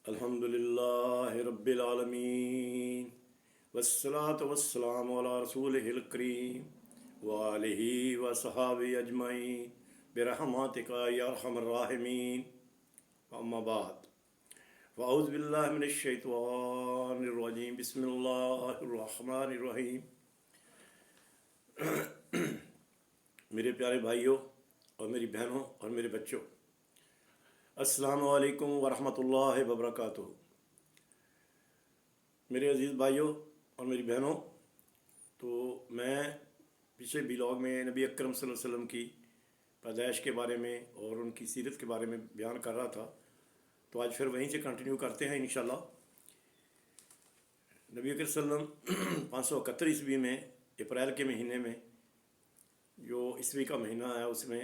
الحمدللہ رب العالمین والصلاة والسلام علی رسولہ الکریم وآلہ وصحابہ اجمعین برحمتک یا ارحم الراحمین اما بعد فاعوذ باللہ من الشیطان الرجیم بسم اللہ الرحمن الرحیم۔ میرے پیارے بھائیوں اور میری بہنوں اور میرے بچوں، السلام علیکم ورحمۃ اللہ وبرکاتہ۔ میرے عزیز بھائیوں اور میری بہنوں، تو میں پچھلے ولاگ میں نبی اکرم صلی اللہ علیہ وسلم کی پیدائش کے بارے میں اور ان کی سیرت کے بارے میں بیان کر رہا تھا، تو آج پھر وہیں سے کنٹینیو کرتے ہیں انشاءاللہ۔ نبی اکرم صلی اللہ علیہ وسلم 571 عیسوی میں اپریل کے مہینے میں، جو عیسوی کا مہینہ ہے، اس میں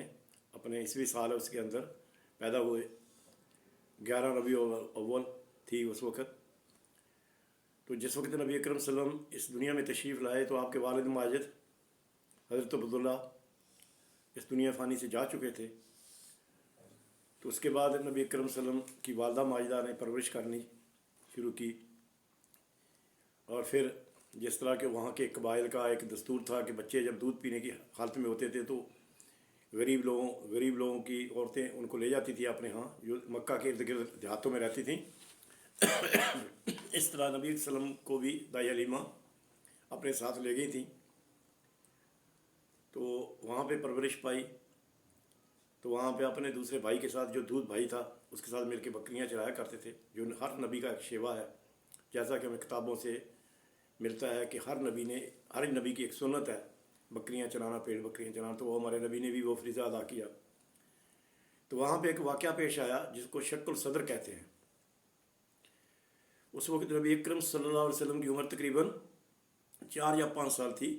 اپنے عیسوی سال ہے اس کے اندر پیدا ہوئے۔ 11 ربیع الاول تھی اس وقت۔ تو جس وقت نبی اکرم صلی اللہ علیہ وسلم اس دنیا میں تشریف لائے تو آپ کے والد ماجد حضرت عبداللہ اس دنیا فانی سے جا چکے تھے۔ تو اس کے بعد نبی اکرم صلی اللہ علیہ وسلم کی والدہ ماجدہ نے پرورش کرنی شروع کی، اور پھر جس طرح کہ وہاں کے قبائل کا ایک دستور تھا کہ بچے جب دودھ پینے کی حالت میں ہوتے تھے تو غریب لوگوں کی عورتیں ان کو لے جاتی تھی اپنے ہاں، جو مکہ کے ارد گرد دیہاتوں میں رہتی تھیں۔ اس طرح نبی صلی اللہ علیہ وسلم کو بھی دائی حلیمہ اپنے ساتھ لے گئی تھیں، تو وہاں پہ پرورش پائی۔ تو وہاں پہ اپنے دوسرے بھائی کے ساتھ، جو دودھ بھائی تھا، اس کے ساتھ مل کے بکریاں چرایا کرتے تھے، جو ہر نبی کا ایک شیوا ہے، جیسا کہ ہمیں کتابوں سے ملتا ہے کہ ہر نبی کی ایک سنت ہے بکریاں چرانا، پیڑ بکریاں چرانا، تو وہ ہمارے نبی نے بھی وہ فریضہ ادا کیا۔ تو وہاں پہ ایک واقعہ پیش آیا جس کو شق الصدر کہتے ہیں۔ اس وقت نبی اکرم صلی اللہ علیہ وسلم کی عمر تقریباً 4 یا 5 سال تھی۔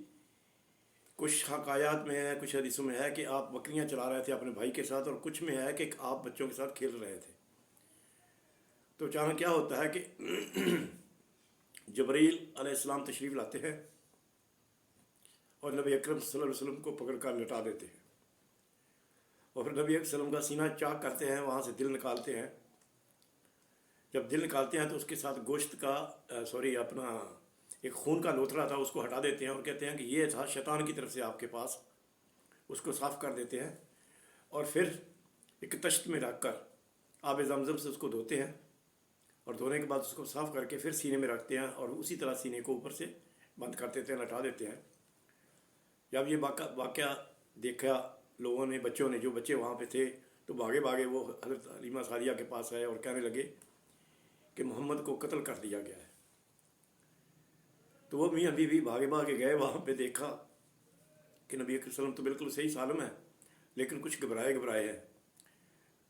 کچھ حکایات میں ہے، کچھ حدیثوں میں ہے کہ آپ بکریاں چلا رہے تھے اپنے بھائی کے ساتھ، اور کچھ میں ہے کہ آپ بچوں کے ساتھ کھیل رہے تھے۔ تو اچانک کیا ہوتا ہے کہ جبرائیل علیہ السلام تشریف لاتے ہیں اور نبی اکرم صلی اللہ علیہ وسلم کو پکڑ کر لٹا دیتے ہیں، اور پھر نبی اکرم صلی اللہ علیہ وسلم کا سینہ چاک کرتے ہیں، وہاں سے دل نکالتے ہیں۔ جب دل نکالتے ہیں تو اس کے ساتھ گوشت کا اپنا ایک خون کا لوتھڑا تھا، اس کو ہٹا دیتے ہیں اور کہتے ہیں کہ یہ تھا شیطان کی طرف سے آپ کے پاس، اس کو صاف کر دیتے ہیں، اور پھر ایک تشت میں رکھ کر آب زمزم سے اس کو دھوتے ہیں، اور دھونے کے بعد اس کو صاف کر کے پھر سینے میں رکھتے ہیں، اور اسی طرح سینے کو اوپر سے بند کر دیتے ہیں، لٹا دیتے ہیں۔ جب یہ واقعہ دیکھا لوگوں نے، بچوں نے، جو بچے وہاں پہ تھے، تو بھاگے وہ حضرت حلیمہ سعدیہ کے پاس آئے اور کہنے لگے کہ محمد کو قتل کر دیا گیا ہے۔ تو وہ میاں بیوی بھاگے گئے، وہاں پہ دیکھا کہ نبی اکرم صلی اللہ علیہ وسلم تو بالکل صحیح سالم ہے، لیکن کچھ گھبرائے ہیں۔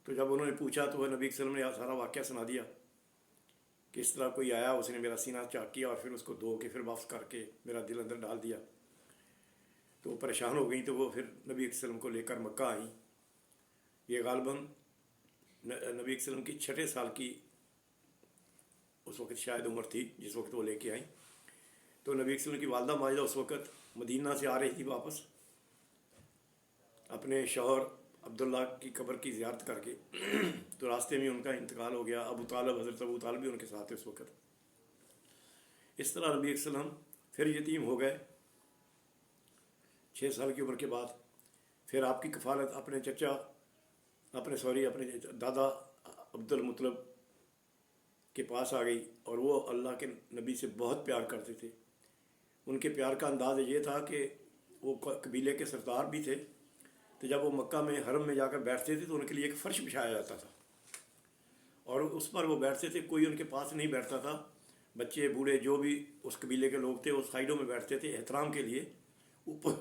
تو جب انہوں نے پوچھا تو وہ نبی صلی اللہ علیہ وسلم نے سارا واقعہ سنا دیا کہ اس طرح کوئی آیا، اس نے میرا سینہ چاک کیا اور پھر اس کو دھو کے پھر واپس کر کے میرا دل اندر ڈال دیا۔ تو وہ پریشان ہو گئیں، تو وہ پھر نبی صلی اللہ علیہ وسلم کو لے کر مکہ آئیں۔ یہ غالباً نبی صلی اللہ علیہ وسلم کی 6 سال کی اس وقت شاید عمر تھی جس وقت وہ لے کے آئیں۔ تو نبی صلی اللہ علیہ وسلم کی والدہ ماجدہ اس وقت مدینہ سے آ رہی تھی واپس، اپنے شوہر عبداللہ کی قبر کی زیارت کر کے۔ تو راستے میں ان کا انتقال ہو گیا۔ حضرت ابو طالب بھی ان کے ساتھ اس وقت۔ اس طرح نبی صلی اللہ علیہ وسلم پھر یتیم ہو گئے 6 سال کی عمر کے بعد۔ پھر آپ کی کفالت اپنے اپنے دادا عبد المطلب کے پاس آ گئی، اور وہ اللہ کے نبی سے بہت پیار کرتے تھے۔ ان کے پیار کا انداز یہ تھا کہ وہ قبیلے کے سردار بھی تھے، تو جب وہ مکہ میں حرم میں جا کر بیٹھتے تھے تو ان کے لیے ایک فرش بچھایا جاتا تھا، اور اس پر وہ بیٹھتے تھے، کوئی ان کے پاس نہیں بیٹھتا تھا۔ بچے بوڑھے جو بھی اس قبیلے کے لوگ تھے وہ سائڈوں میں بیٹھتے تھے احترام کے لیے، اوپر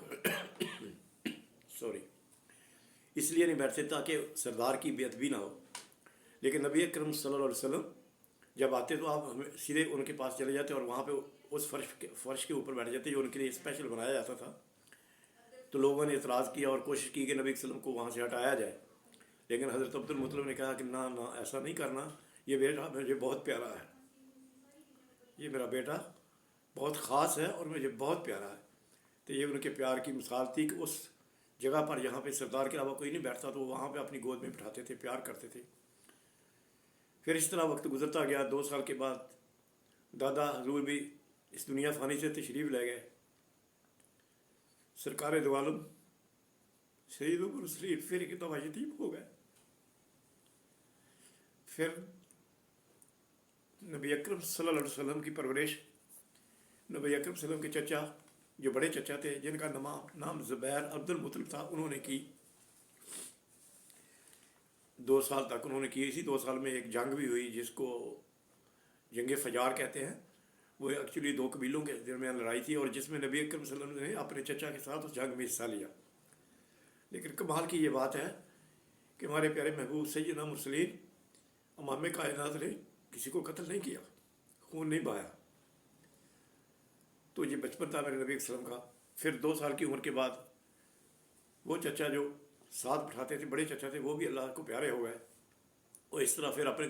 اس لیے نہیں بیٹھتے تاکہ سردار کی بے ادبی نہ ہو۔ لیکن نبی اکرم صلی اللہ علیہ وسلم جب آتے تو آپ سیدھے ان کے پاس چلے جاتے اور وہاں پہ اس فرش کے اوپر بیٹھ جاتے جو ان کے لیے اسپیشل بنایا جاتا تھا۔ تو لوگوں نے اعتراض کیا اور کوشش کی کہ نبی صلی اللہ علیہ وسلم کو وہاں سے ہٹایا جائے، لیکن حضرت عبد المطلب نے کہا کہ نہ ایسا نہیں کرنا، یہ بیٹا مجھے بہت پیارا ہے، یہ میرا بیٹا بہت خاص ہے اور مجھے بہت پیارا ہے۔ تو یہ ان کے پیار کی مثال تھی کہ اس جگہ پر جہاں پہ سردار کے علاوہ کوئی نہیں بیٹھتا تو وہ وہاں پہ اپنی گود میں بٹھاتے تھے، پیار کرتے تھے۔ پھر اس طرح وقت گزرتا گیا. 2 سال کے بعد دادا حضور بھی اس دنیا فانی سے تشریف لے گئے. سرکار دو عالم سید المرسلین پھر ایک دفعہ یتیم ہو گئے. پھر نبی اکرم صلی اللہ علیہ وسلم کی پرورش نبی اکرم صلی اللہ علیہ وسلم کے چچا جو بڑے چچا تھے جن کا نام زبیر عبد المطلب تھا, انہوں نے کی. 2 سال تک انہوں نے کی. اسی 2 سال میں ایک جنگ بھی ہوئی جس کو جنگ فجار کہتے ہیں. وہ ایکچولی 2 قبیلوں کے درمیان لڑائی تھی اور جس میں نبی اکرم صلی اللہ علیہ وسلم نے اپنے چچا کے ساتھ اس جنگ میں حصہ لیا. لیکن کمال کی یہ بات ہے کہ ہمارے پیارے محبوب سیدنا مرسلین امام کائنات نے کسی کو قتل نہیں کیا, خون نہیں بہایا. تو یہ بچپن تھا میرے نبی صلی اللہ علیہ وسلم کا. پھر 2 سال کی عمر کے بعد وہ چچا جو ساتھ بٹھاتے تھے, بڑے چچا تھے, وہ بھی اللہ کو پیارے ہو گئے. اور اس طرح پھر اپنے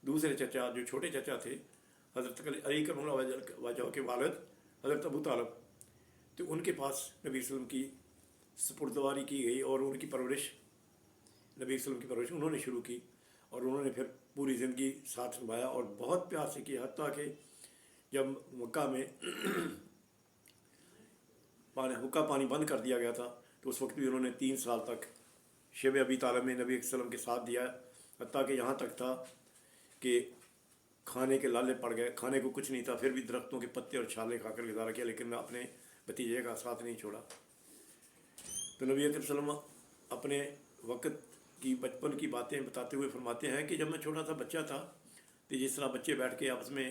دوسرے چچا جو چھوٹے چچا تھے حضرت علی کرم اللہ وجہ کے والد حضرت ابو طالب, تو ان کے پاس نبی صلی اللہ علیہ وسلم کی سپردواری کی گئی اور ان کی پرورش نبی صلی اللہ علیہ وسلم کی پرورش انہوں نے شروع کی. اور انہوں نے پھر پوری زندگی ساتھ نبھایا اور بہت پیار سے کیا. حتیٰ کہ جب مکہ میں حکا پانی بند کر دیا گیا تھا تو اس وقت بھی انہوں نے 3 سال تک شب ابی طالب میں نبی صلی اللہ علیہ وسلم کے ساتھ دیا. حتیٰ کہ یہاں تک تھا کہ کھانے کے لالے پڑ گئے, کھانے کو کچھ نہیں تھا, پھر بھی درختوں کے پتے اور چھالے کھا کر گزارا کیا, لیکن اپنے بھتیجے کا ساتھ نہیں چھوڑا. تو نبی اکرم صلی اللہ علیہ وسلم اپنے وقت کی بچپن کی باتیں بتاتے ہوئے فرماتے ہیں کہ جب میں چھوٹا تھا بچہ تھا تو جس طرح بچے بیٹھ کے آپس میں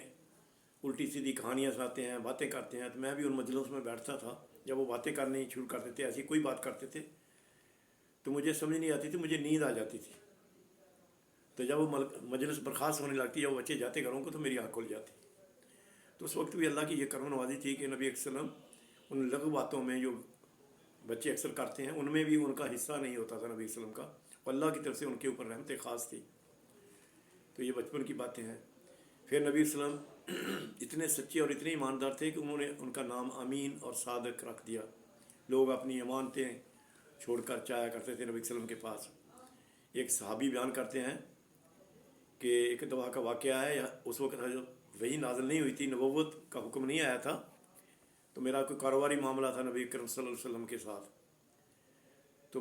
الٹی سیدھی کہانیاں سناتے ہیں, باتیں کرتے ہیں, تو میں بھی ان مجلس میں بیٹھتا تھا. جب وہ باتیں کرنی شروع کرتے تھے, ایسی کوئی بات کرتے تھے تو مجھے سمجھ نہیں آتی تھی, مجھے نیند آ جاتی تھی. تو جب وہ مجلس برخاست ہونے لگتی یا وہ بچے جاتے گھروں کو تو میری آنکھ کھل جاتی. تو اس وقت بھی اللہ کی یہ کرم نوازی تھی کہ نبی علیہ السلام ان لغو باتوں میں جو بچے اکثر کرتے ہیں ان میں بھی ان کا حصہ نہیں ہوتا تھا نبی علیہ السلام کا, اور اللہ کی طرف سے ان کے اوپر رحمت خاص تھی. تو یہ بچپن کی باتیں ہیں. پھر نبی علیہ السلام اتنے سچے اور اتنے ایماندار تھے کہ انہوں نے ان کا نام امین اور صادق رکھ دیا. لوگ اپنی امانتیں چھوڑ کر جایا کرتے تھے نبی علیہ السلام کے پاس. ایک صحابی بیان کرتے ہیں کہ ایک دفعہ کا واقعہ ہے, اس وقت وہی نازل نہیں ہوئی تھی, نبوت کا حکم نہیں آیا تھا, تو میرا کوئی کاروباری معاملہ تھا نبی کرم صلی اللہ علیہ وسلم کے ساتھ. تو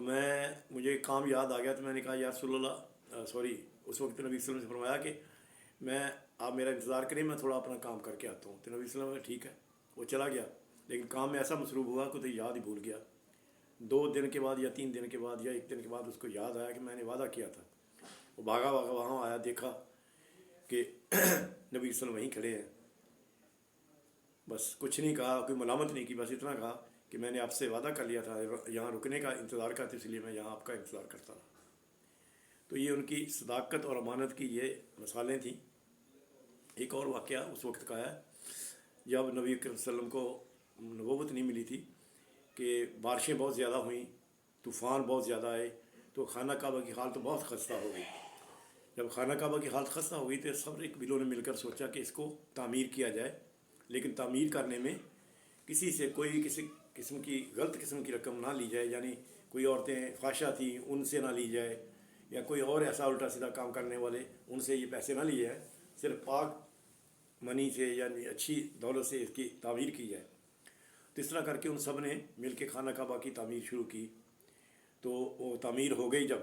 مجھے کام یاد آ گیا تو میں نے کہا یا رسول اللہ اس وقت نبی صلی اللہ علیہ وسلم سے فرمایا کہ آپ میرا انتظار کریں, میں تھوڑا اپنا کام کر کے آتا ہوں. تو نبی صلی اللہ علیہ وسلم ٹھیک ہے, وہ چلا گیا. لیکن کام میں ایسا مصروف ہوا کہ تو یاد ہی بھول گیا. 2 دن کے بعد یا 3 دن کے بعد یا 1 دن کے بعد اس کو یاد آیا کہ میں نے وعدہ کیا تھا. وہ بھاگا وہاں آیا, دیکھا کہ نبی صلی اللہ علیہ وسلم وہیں کھڑے ہیں. بس کچھ نہیں کہا, کوئی ملامت نہیں کی, بس اتنا کہا کہ میں نے آپ سے وعدہ کر لیا تھا, یہاں رکنے کا انتظار کرتے, اس لیے میں یہاں آپ کا انتظار کرتا رہا. تو یہ ان کی صداقت اور امانت کی یہ مثالیں تھیں. ایک اور واقعہ اس وقت کا ہے جب نبی کریم صلی اللہ علیہ وسلم کو نبوت نہیں ملی تھی کہ بارشیں بہت زیادہ ہوئیں, طوفان بہت زیادہ آئے, تو خانہ کعبہ کی حالت بہت خستہ ہو گئی. جب خانہ کعبہ کی حالت خستہ ہو گئی تو سب قبیلوں نے مل کر سوچا کہ اس کو تعمیر کیا جائے. لیکن تعمیر کرنے میں کسی سے کسی قسم کی غلط قسم کی رقم نہ لی جائے, یعنی کوئی عورتیں فاشا تھیں ان سے نہ لی جائے, یا کوئی اور ایسا الٹا سیدھا کام کرنے والے ان سے یہ پیسے نہ لیے جائیں. صرف پاک منی سے یعنی اچھی دولت سے اس کی تعمیر کی جائے. تو اس طرح کر کے ان سب نے مل کے خانہ کعبہ کی تعمیر شروع کی. تو وہ تعمیر ہو گئی جب,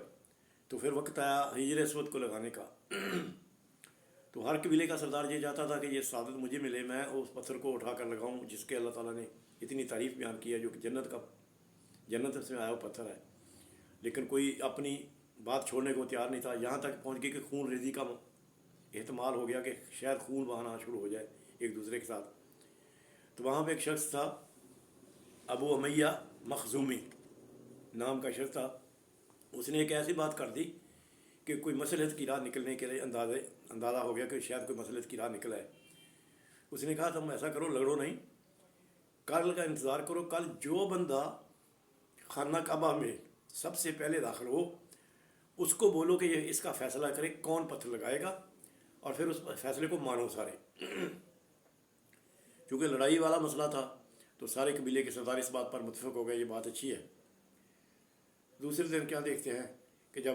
تو پھر وقت آیا حجر اسود کو لگانے کا. تو ہر قبیلے کا سردار یہ چاہتا تھا کہ یہ سعادت مجھے ملے, میں اس پتھر کو اٹھا کر لگاؤں جس کے اللہ تعالیٰ نے اتنی تعریف بیان کی ہے, جو کہ جنت سے آیا وہ پتھر ہے. لیکن کوئی اپنی بات چھوڑنے کو تیار نہیں تھا. یہاں تک پہنچ گئی کہ خون ریزی کا احتمال ہو گیا کہ شاید خون بہانا شروع ہو جائے ایک دوسرے کے ساتھ. تو وہاں پہ ایک شخص تھا ابو امیہ مخزومی نام کا شخص تھا. اس نے ایک ایسی بات کر دی کہ کوئی مصلحت کی راہ نکلنے کے لیے اندازہ ہو گیا کہ شاید کوئی مصلحت کی راہ نکلا ہے. اس نے کہا تم ایسا کرو, لڑو نہیں, کل کا انتظار کرو. کل جو بندہ خانہ کعبہ میں سب سے پہلے داخل ہو اس کو بولو کہ یہ اس کا فیصلہ کرے کون پتھر لگائے گا, اور پھر اس فیصلے کو مانو سارے. چونکہ لڑائی والا مسئلہ تھا تو سارے قبیلے کے سردار اس بات پر متفق ہو گئے, یہ بات اچھی ہے. دوسرے دن کیا دیکھتے ہیں کہ جب